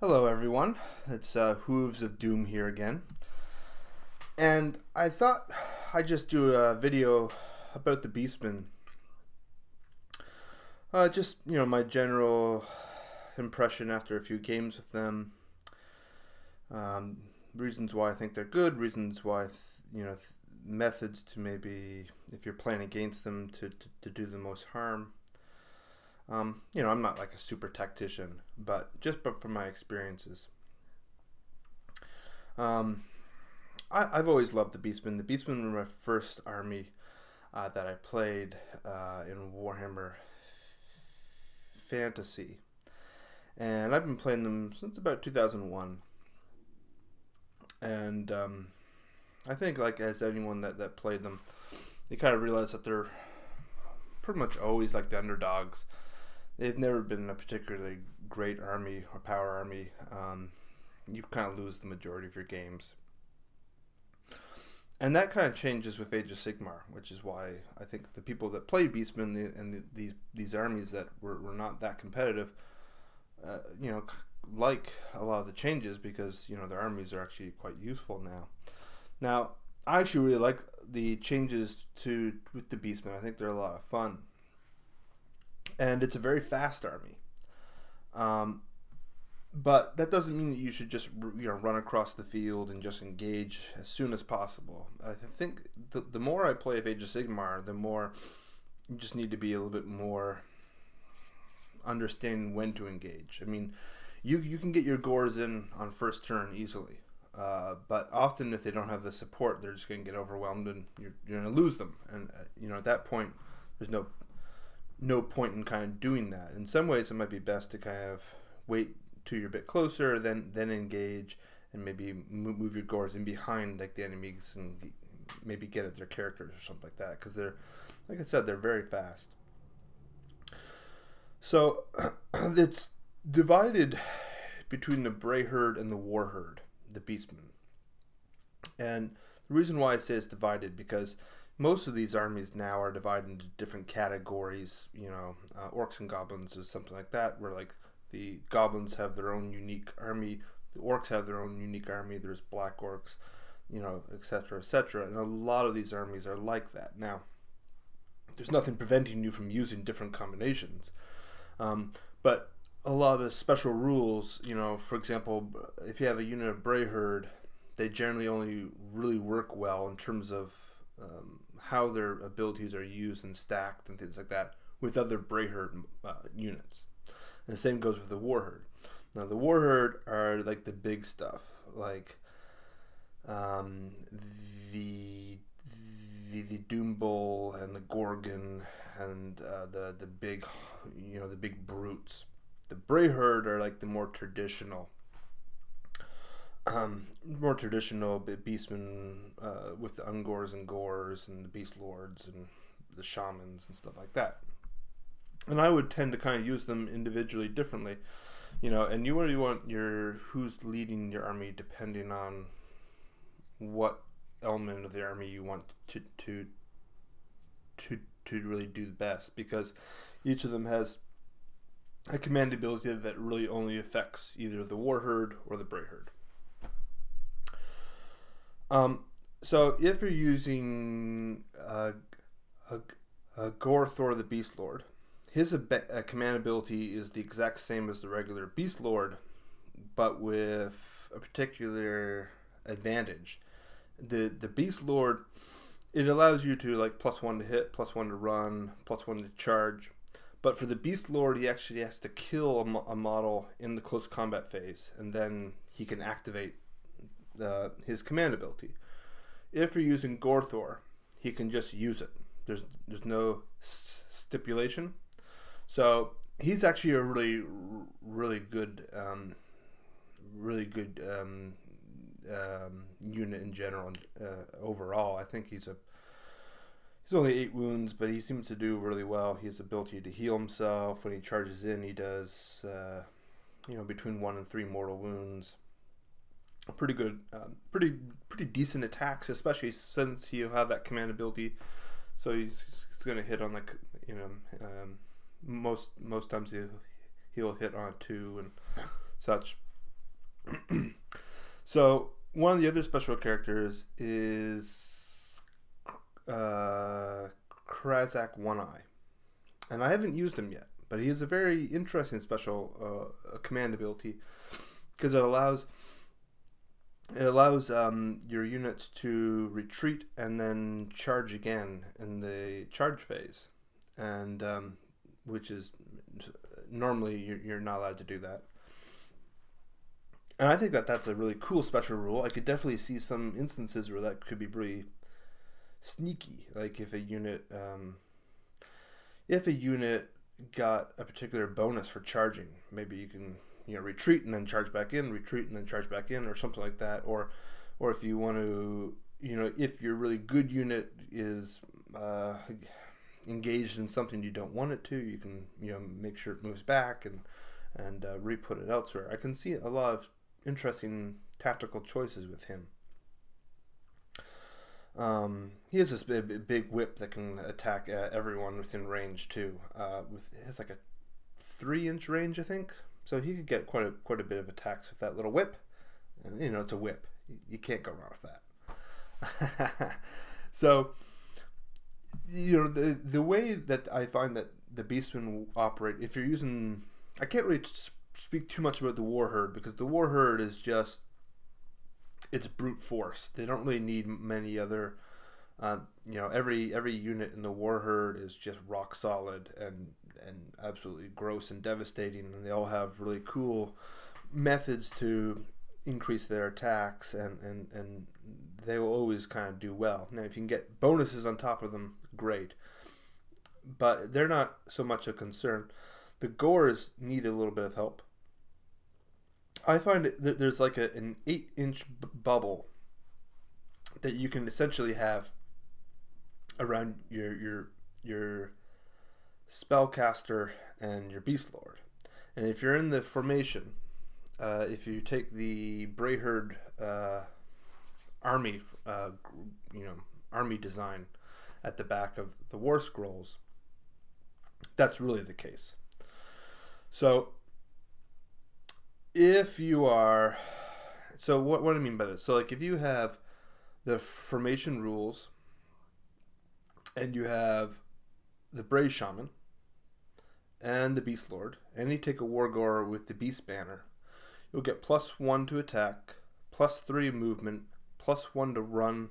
Hello everyone, it's Hooves of Doom here again, and I thought I'd just do a video about the Beastmen. Just, my general impression after a few games with them, reasons why I think they're good, reasons why, methods to maybe, if you're playing against them, to do the most harm. I'm not like a super tactician, but from my experiences. I've always loved the Beastmen. The Beastmen were my first army that I played in Warhammer Fantasy. And I've been playing them since about 2001. And I think, like, as anyone that played them, they kind of realize that they're pretty much always like the underdogs. They've never been a particularly great army or power army. You kind of lose the majority of your games. And that kind of changes with Age of Sigmar, which is why I think the people that play Beastmen and these armies that were not that competitive, like a lot of the changes, because their armies are actually quite useful now. Now, I actually really like the changes with the Beastmen. I think they're a lot of fun. And it's a very fast army, but that doesn't mean that you should just run across the field and just engage as soon as possible. I think the more I play of Age of Sigmar, the more you just need to be a little bit more understanding when to engage. I mean, you can get your gores in on first turn easily, but often if they don't have the support, they're just going to get overwhelmed and you're going to lose them. And at that point, there's no point in kind of doing that. In some ways, it might be best to kind of wait till you're a bit closer, then engage, and maybe move your gores in behind like the enemies and maybe get at their characters or something like that, because they're, like I said, they're very fast. So it's divided between the Bray Herd and the War Herd, the Beastmen. And the reason why I say it's divided, because most of these armies now are divided into different categories. Orcs and goblins is something like that, where like the goblins have their own unique army, the orcs have their own unique army. There's black orcs, etc., etc. And a lot of these armies are like that. Now, there's nothing preventing you from using different combinations, but a lot of the special rules, for example, if you have a unit of Bray Herd, they generally only really work well in terms of how their abilities are used and stacked and things like that with other Bray Herd units. And the same goes with the War Herd. Now, the War Herd are like the big stuff, like the Doom Bull and the Gorgon and the big the big brutes. The Bray Herd are like the more traditional Beastmen with the Ungors and Gores and the Beast Lords and the Shamans and stuff like that. And I would tend to kind of use them individually differently, and you really want who's leading your army depending on what element of the army you want to really do the best, because each of them has a command ability that really only affects either the War Herd or the Bray Herd. So if you're using Gorthor the Beast Lord, his command ability is the exact same as the regular Beast Lord, but with a particular advantage. The Beast Lord, it allows you to like +1 to hit, +1 to run, +1 to charge. But for the Beast Lord, he actually has to kill a model in the close combat phase, and then he can activate his command ability. If you're using Gorthor, he can just use it. There's no stipulation. So he's actually a really good unit in general. Overall, I think he's only 8 wounds, but he seems to do really well. He has the ability to heal himself. When he charges in, he does between 1 and 3 mortal wounds. Pretty good, pretty decent attacks, especially since you have that command ability. So he's going to hit on like most times he'll hit on 2 and such. So one of the other special characters is Krazak One Eye, and I haven't used him yet, but he is a very interesting special command ability because it allows your units to retreat and then charge again in the charge phase, and which is normally you're not allowed to do that. And I think that that's a really cool special rule. I could definitely see some instances where that could be really sneaky. Like if a unit got a particular bonus for charging, maybe you can retreat and then charge back in, retreat and then charge back in, or something like that. Or if you want to, if your really good unit is engaged in something you don't want it to, you can make sure it moves back and re-put it elsewhere. I can see a lot of interesting tactical choices with him. He has this big whip that can attack everyone within range too. It has like a 3-inch range, I think. So he could get quite a bit of attacks with that little whip. And, it's a whip. You can't go wrong with that. So, the way that I find that the Beastmen operate, if you're using, I can't really speak too much about the War Herd, because the War Herd is just, it's brute force. They don't really need many other, every unit in the War Herd is just rock solid and absolutely gross and devastating, and they all have really cool methods to increase their attacks, and they will always kind of do well. Now if you can get bonuses on top of them, great, but they're not so much a concern. The Gores need a little bit of help. I find that there's like an 8-inch bubble that you can essentially have around your spellcaster and your beast lord. And if you're in the formation, if you take the Brayherd army design at the back of the War Scrolls, that's really the case. So if you are, so what I mean by this, so like if you have the formation rules and you have the Bray Shaman and the Beast Lord, and you take a Wargore with the Beast Banner, you'll get +1 to attack, +3 movement, +1 to run,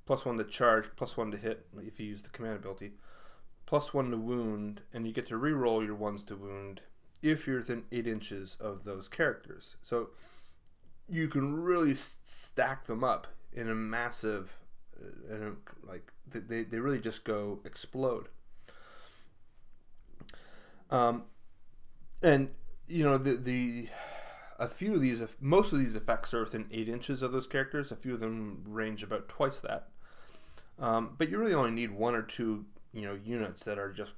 +1 to charge, +1 to hit if you use the command ability, +1 to wound, and you get to reroll your ones to wound if you're within 8 inches of those characters. So you can really stack them up in a massive, they really just go explode. And a few of these, most of these effects are within 8 inches of those characters. A few of them range about twice that. But you really only need 1 or 2, units that are just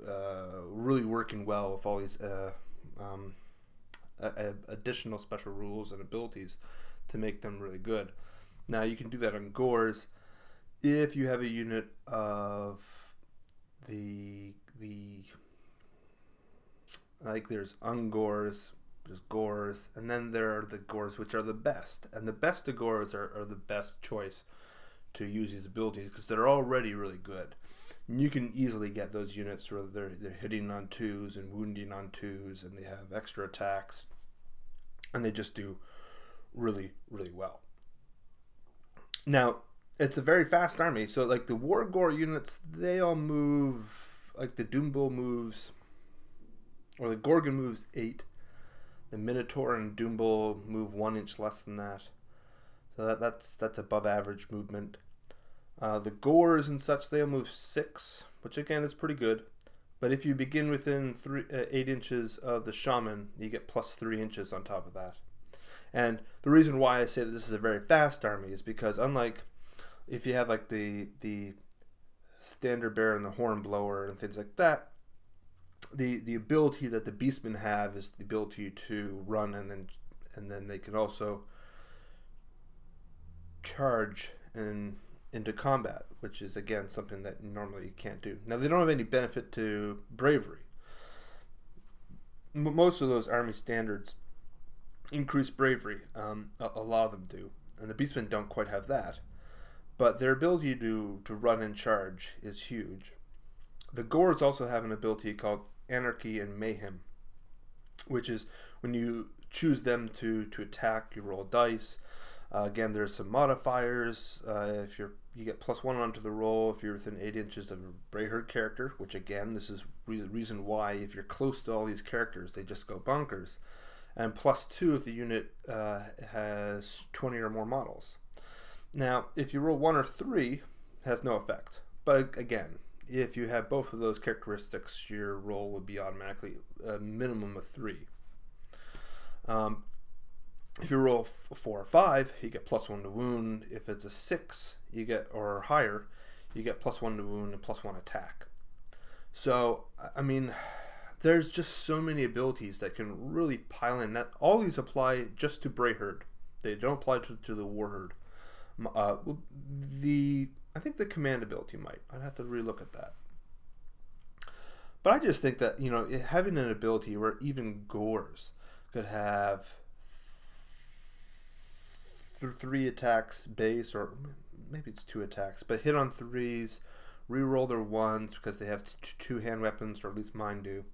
really working well with all these additional special rules and abilities to make them really good. Now you can do that on Gores if you have a unit of the like there's Ungores, there's Gores, and then there are the Gores which are the best. And the best of Gores are the best choice to use these abilities because they're already really good. And you can easily get those units where they're hitting on 2s and wounding on 2s, and they have extra attacks, and they just do really, really well. Now, it's a very fast army, so like the Wargore units, they all move, like the Doombull moves, or the Gorgon moves 8. The Minotaur and Doombull move 1 inch less than that. So that's above average movement. The Gores and such, they'll move 6, which again is pretty good. But if you begin within 8 inches of the Shaman, you get +3 inches on top of that. And the reason why I say that this is a very fast army is because unlike if you have like the Standard Bearer and the Hornblower and things like that, the ability that the Beastmen have is the ability to run and then they can also charge into combat, which is again something that normally you can't do. Now they don't have any benefit to bravery. Most of those army standards increased bravery. A lot of them do, and the Beastmen don't quite have that. But their ability to run and charge is huge. The Gores also have an ability called Anarchy and Mayhem, which is when you choose them to attack, you roll dice. Again, there's some modifiers. If you get +1 onto the roll if you're within 8 inches of a Brayherd character, which again, this is the reason why if you're close to all these characters, they just go bonkers. And +2 if the unit has 20 or more models. Now, if you roll 1 or 3, it has no effect. But again, if you have both of those characteristics, your roll would be automatically a minimum of 3. If you roll 4 or 5, you get +1 to wound. If it's a 6, you get, or higher, you get +1 to wound and +1 attack. So, I mean, there's just so many abilities that can really pile in. That all these apply just to Brayherd. They don't apply to the Warherd. I think the command ability might. I'd have to relook at that. But I just think that, you know, having an ability where even Gores could have 3 attacks base, or maybe it's 2 attacks, but hit on 3s, reroll their 1s because they have 2 hand weapons, or at least mine do,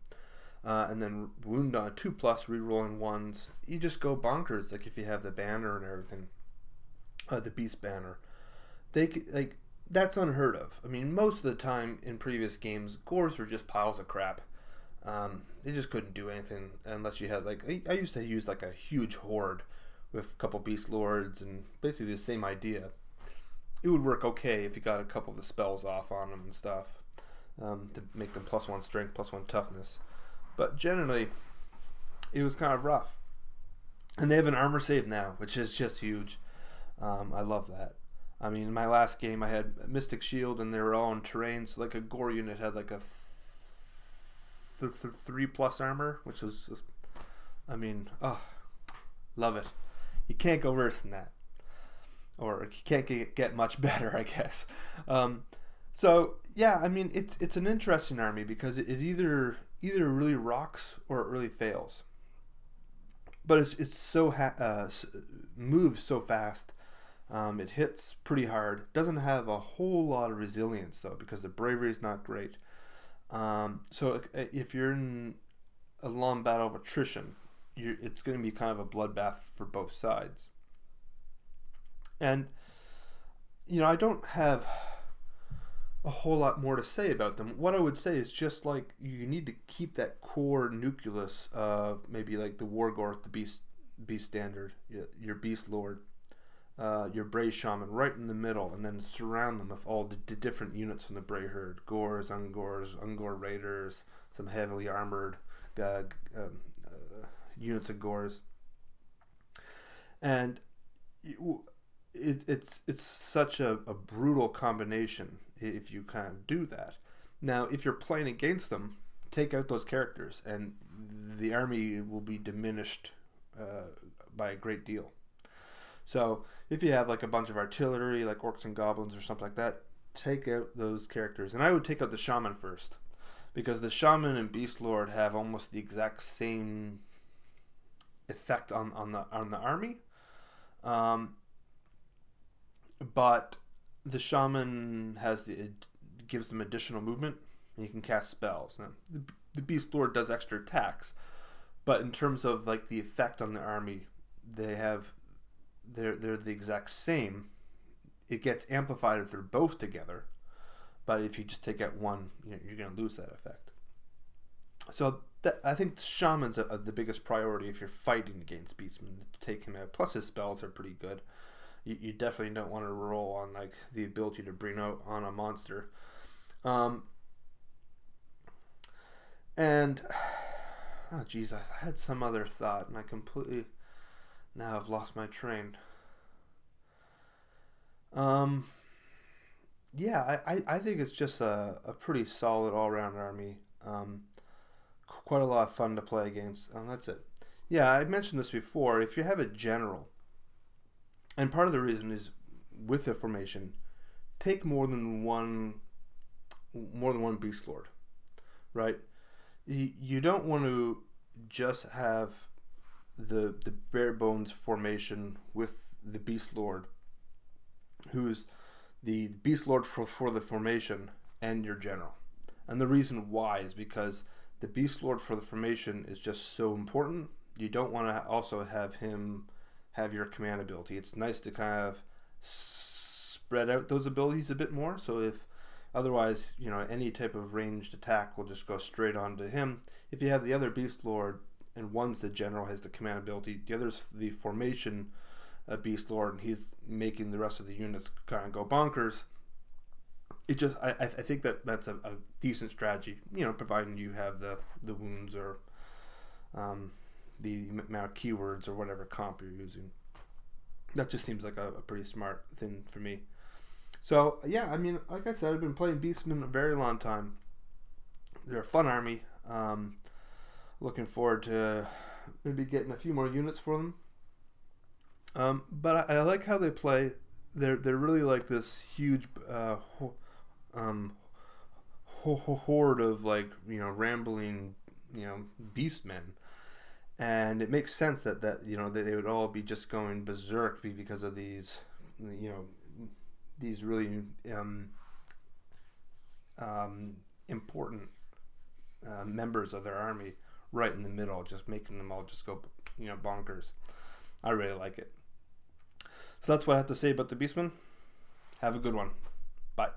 and then wound on 2+, rerolling 1s. You just go bonkers. Like if you have the banner and everything, the beast banner, that's unheard of. I mean, most of the time in previous games, Gores were just piles of crap. They just couldn't do anything unless you had, like, I used to use like a huge horde with a couple beast lords and basically the same idea. It would work okay if you got a couple of the spells off on them and stuff, to make them +1 strength, +1 toughness. But generally, it was kind of rough. And they have an armor save now, which is just huge. I love that. I mean, in my last game, I had Mystic Shield, and they were all in terrain. So, like, a Gore unit had like a 3+ armor, which was just, I mean, oh, love it. You can't go worse than that, or you can't get much better, I guess. So yeah, I mean, it's an interesting army because it either really rocks or it really fails. But it's so moves so fast. It hits pretty hard. Doesn't have a whole lot of resilience though, because the bravery is not great. So if you're in a long battle of attrition, it's going to be kind of a bloodbath for both sides. And, you know, I don't have a whole lot more to say about them. What I would say is just like you need to keep that core nucleus of maybe like the Wargorth, the beast standard, your beast lord, your Bray shaman right in the middle, and then surround them with all the different units from the Bray herd: Gores, Ungor raiders, some heavily armored units of Gores, and it's such a brutal combination if you kind of do that. Now, if you're playing against them, take out those characters, and the army will be diminished by a great deal. So if you have like a bunch of artillery, like orcs and goblins or something like that, take out those characters. And I would take out the shaman first, because the shaman and beast lord have almost the exact same effect on the army, but the shaman gives them additional movement, and you can cast spells. Now, the beast lord does extra attacks, but in terms of like the effect on the army, they're the exact same. It gets amplified if they're both together, but if you just take out one, you're going to lose that effect. So I think the shaman's the biggest priority if you're fighting against Beastmen, to take him out. Plus his spells are pretty good. You definitely don't want to roll on like the ability to bring out on a monster. And oh geez, I had some other thought and I completely now have lost my train. Yeah, I think it's just a pretty solid all-around army. Quite a lot of fun to play against. That's it. Yeah, I mentioned this before. If you have a general, and part of the reason is with the formation, take more than one beast lord, right? You don't want to just have the bare bones formation with the Beast Lord, who's the Beast Lord for the formation and your general. And the reason why is because the Beast Lord for the formation is just so important. You don't want to also have him have your command ability. It's nice to kind of spread out those abilities a bit more. So if otherwise, you know, any type of ranged attack will just go straight onto him. If you have the other Beast Lord and one's the general, has the command ability, the other's the formation Beast Lord, and he's making the rest of the units kind of go bonkers. It just, I think that's a decent strategy, you know, providing you have the wounds or the amount of keywords or whatever comp you're using. That just seems like a pretty smart thing for me. So yeah, I mean, like I said, I've been playing Beastmen a very long time. They're a fun army. Looking forward to maybe getting a few more units for them. But I like how they play. They're really like this huge horde of, like, you know, rambling, you know, beastmen, and it makes sense that you know they would all be just going berserk because of these, you know, these really important members of their army right in the middle, just making them all just go, you know, bonkers. I really like it. So that's what I have to say about the Beastmen. Have a good one. Bye.